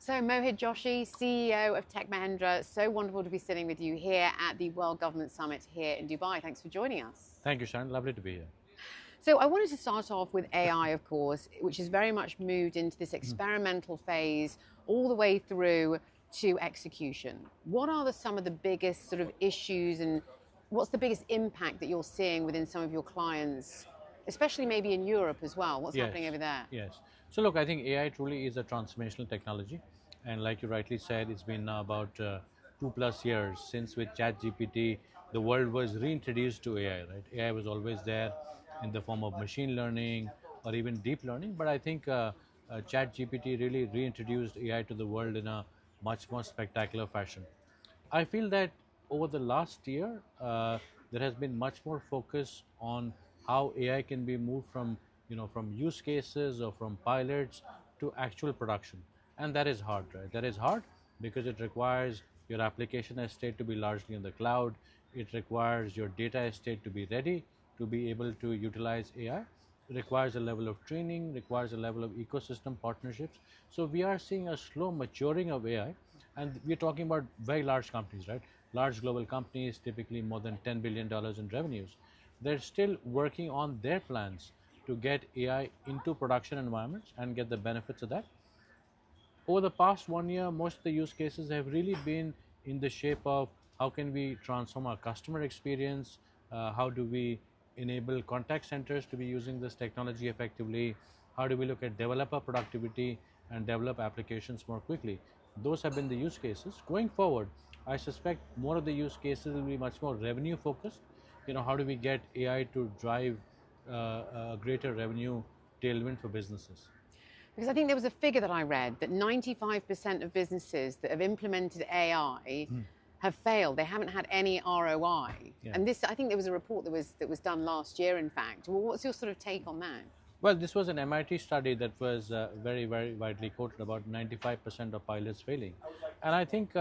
So Mohit Joshi, CEO of Tech Mahindra, so wonderful to be sitting with you here at the World Government Summit here in Dubai. Thanks for joining us. Thank you, Sharon. Lovely to be here. So I wanted to start off with AI, of course, which has very much moved into this experimental phase all the way through to execution. What are some of the biggest sort of issues and what's the biggest impact that you're seeing within some of your clients, especially maybe in Europe as well? What's happening over there? Yes. So look, I think AI truly is a transformational technology. And like you rightly said, it's been now about 2+ years since with ChatGPT, the world was reintroduced to AI, right? AI was always there in the form of machine learning or even deep learning. But I think ChatGPT really reintroduced AI to the world in a much more spectacular fashion. I feel that over the last year, there has been much more focus on how AI can be moved from, from use cases or from pilots to actual production, and that is hard, right? That is hard because it requires your application estate to be largely in the cloud. It requires your data estate to be ready to be able to utilize AI. It requires a level of training, requires a level of ecosystem partnerships. So we are seeing a slow maturing of AI, and we're talking about very large companies, right? Large global companies, typically more than $10 billion in revenues. They're still working on their plans to get AI into production environments and get the benefits of that. Over the past 1 year, most of the use cases have really been in the shape of how can we transform our customer experience, how do we enable contact centers to be using this technology effectively, how do we look at developer productivity and develop applications more quickly. Those have been the use cases. Going forward, I suspect more of the use cases will be much more revenue focused. How do we get AI to drive a greater revenue tailwind for businesses? Because I think there was a figure that I read that 95% of businesses that have implemented AI have failed. They haven't had any ROI. Yeah. And this, I think there was a report that was done last year, in fact. Well, what's your sort of take on that? Well, this was an MIT study that was very, very widely quoted about 95% of pilots failing. And I think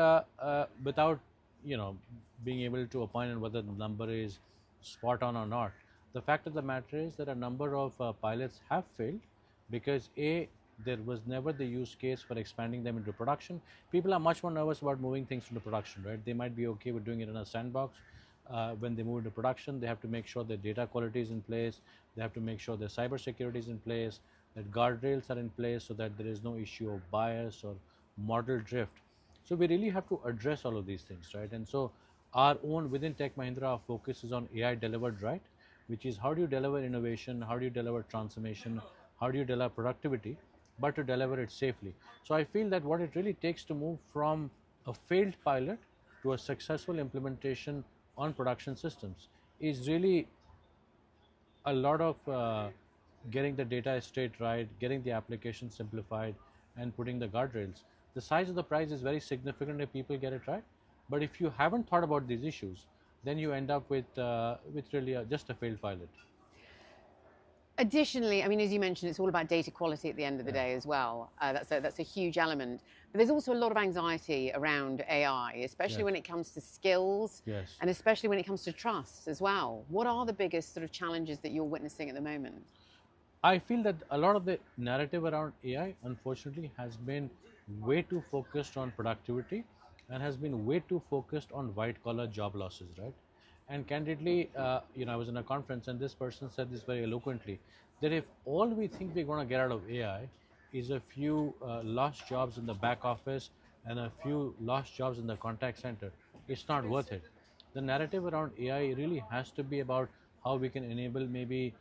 without, being able to opine on whether the number is spot on or not, the fact of the matter is that a number of pilots have failed because there was never the use case for expanding them into production. People are much more nervous about moving things into production, right? They might be okay with doing it in a sandbox. When they move into production, they have to make sure their data quality is in place. They have to make sure their cyber security is in place, that guardrails are in place so that there is no issue of bias or model drift. So we really have to address all of these things, right? And so within Tech Mahindra, our focus is on AI delivered right, which is how do you deliver innovation, how do you deliver transformation, how do you deliver productivity, but to deliver it safely. So I feel that what it really takes to move from a failed pilot to a successful implementation on production systems is really a lot of getting the data estate right, getting the application simplified, and putting the guardrails. The size of the prize is very significant if people get it right, but if you haven't thought about these issues, then you end up with really just a failed pilot. Additionally, I mean, as you mentioned, it's all about data quality at the end of the day as well. That's a huge element. But there's also a lot of anxiety around AI, especially when it comes to skills and especially when it comes to trust as well. What are the biggest sort of challenges that you're witnessing at the moment? I feel that a lot of the narrative around AI, unfortunately, has been way too focused on productivity and has been way too focused on white-collar job losses, right? And candidly, I was in a conference and this person said this very eloquently, that if all we think we're going to get out of AI is a few lost jobs in the back office and a few lost jobs in the contact center, it's not worth it. The narrative around AI really has to be about how we can enable maybe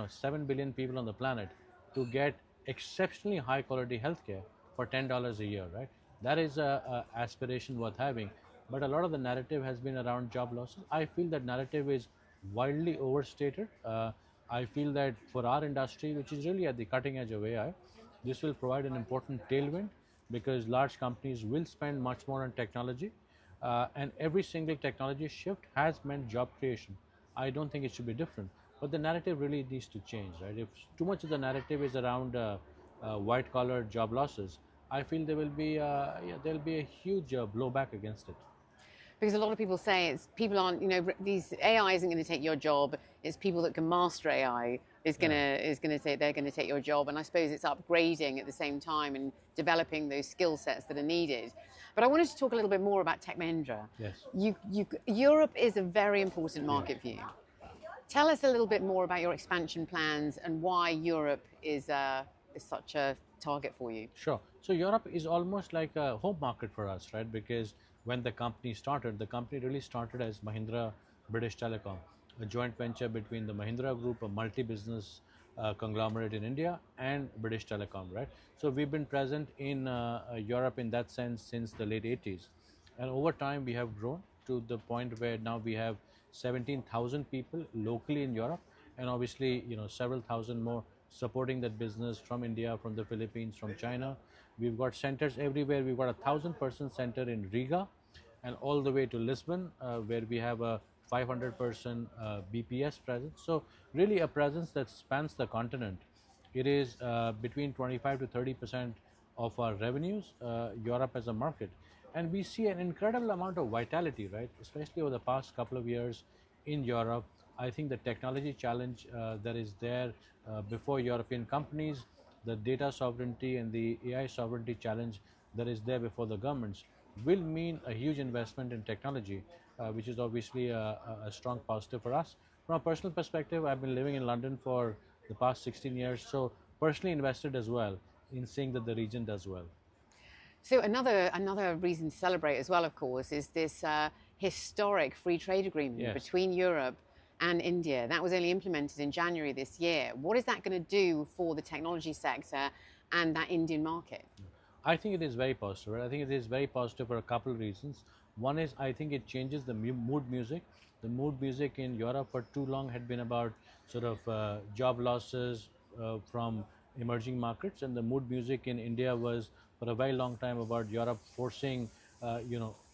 7 billion people on the planet to get exceptionally high quality healthcare for $10 a year, right? That is a aspiration worth having. But a lot of the narrative has been around job losses. I feel that narrative is wildly overstated. I feel that for our industry, which is really at the cutting edge of AI, this will provide an important tailwind because large companies will spend much more on technology. And every single technology shift has meant job creation. I don't think it should be different. But the narrative really needs to change, right? If too much of the narrative is around white-collar job losses, I feel there will be a huge blowback against it. Because a lot of people say it's people aren't, these AI isn't going to take your job. It's people that can master AI they're going to take your job, and I suppose it's upgrading at the same time and developing those skill sets that are needed. But I wanted to talk a little bit more about Tech Mahindra. Yes. Europe is a very important market for you. Tell us a little bit more about your expansion plans and why Europe is such a target for you. Sure. So Europe is almost like a home market for us, right? Because when the company really started as Mahindra British Telecom, a joint venture between the Mahindra Group, a multi-business conglomerate in India, and British Telecom, right? So we've been present in Europe in that sense since the late 80s. And over time, we have grown to the point where now we have 17,000 people locally in Europe, and obviously, several thousand more supporting that business from India, from the Philippines, from China. We've got centers everywhere. We've got a 1,000-person center in Riga, and all the way to Lisbon, where we have a 500-person BPS presence. So really a presence that spans the continent. It is between 25 to 30% of our revenues, Europe as a market. And we see an incredible amount of vitality, right? Especially over the past couple of years in Europe. I think the technology challenge that is there before European companies, the data sovereignty and the AI sovereignty challenge that is there before the governments will mean a huge investment in technology, which is obviously a strong positive for us. From a personal perspective, I've been living in London for the past 16 years, so personally invested as well in seeing that the region does well. So another reason to celebrate as well, of course, is this historic free trade agreement between Europe and India. That was only implemented in January this year. What is that going to do for the technology sector and that Indian market? I think it is very positive. Right? I think it is very positive for a couple of reasons. One is I think it changes the mood music. The mood music in Europe for too long had been about sort of job losses from emerging markets, and the mood music in India was for a very long time about Europe forcing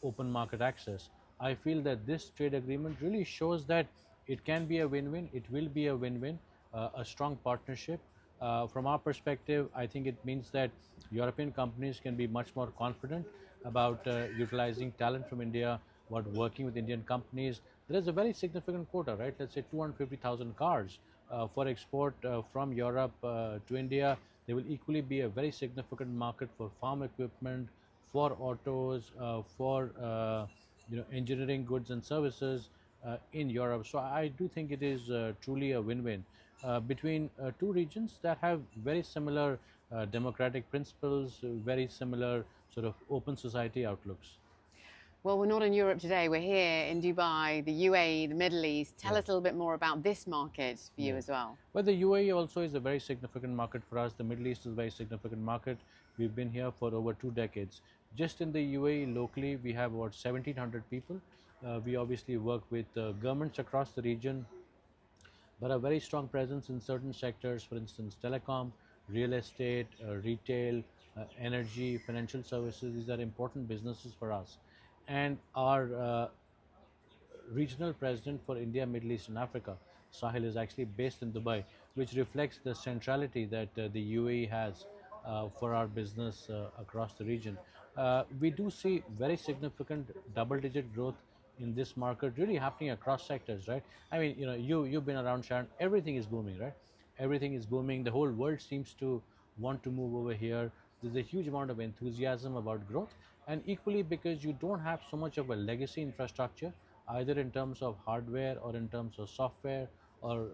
open market access. I feel that this trade agreement really shows that it can be a win-win. It will be a win-win, a strong partnership. From our perspective, I think it means that European companies can be much more confident about utilizing talent from India, about working with Indian companies. There is a very significant quota, right? Let's say 250,000 cars for export from Europe to India. There will equally be a very significant market for farm equipment, for autos, for engineering goods and services in Europe. So I do think it is truly a win-win between two regions that have very similar democratic principles, very similar sort of open society outlooks. Well, we're not in Europe today. We're here in Dubai, the UAE, the Middle East. Tell us a little bit more about this market for you as well. Well, the UAE also is a very significant market for us. The Middle East is a very significant market. We've been here for over 2 decades. Just in the UAE locally, we have about 1,700 people. We obviously work with governments across the region, but a very strong presence in certain sectors, for instance, telecom, real estate, retail, energy, financial services. These are important businesses for us. And our regional president for India, Middle East and Africa, Sahil, is actually based in Dubai, which reflects the centrality that the UAE has for our business across the region. We do see very significant double-digit growth in this market really happening across sectors, right? I mean, you've been around, Sharon. Everything is booming, right? Everything is booming. The whole world seems to want to move over here. There's a huge amount of enthusiasm about growth, and equally because you don't have so much of a legacy infrastructure, either in terms of hardware or in terms of software, or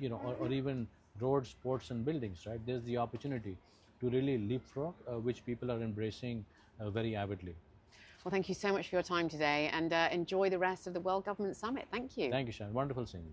or even roads, ports, and buildings, right? There's the opportunity to really leapfrog, which people are embracing very avidly. Well, thank you so much for your time today, and enjoy the rest of the World Government Summit. Thank you. Thank you, Sharon. Wonderful seeing you.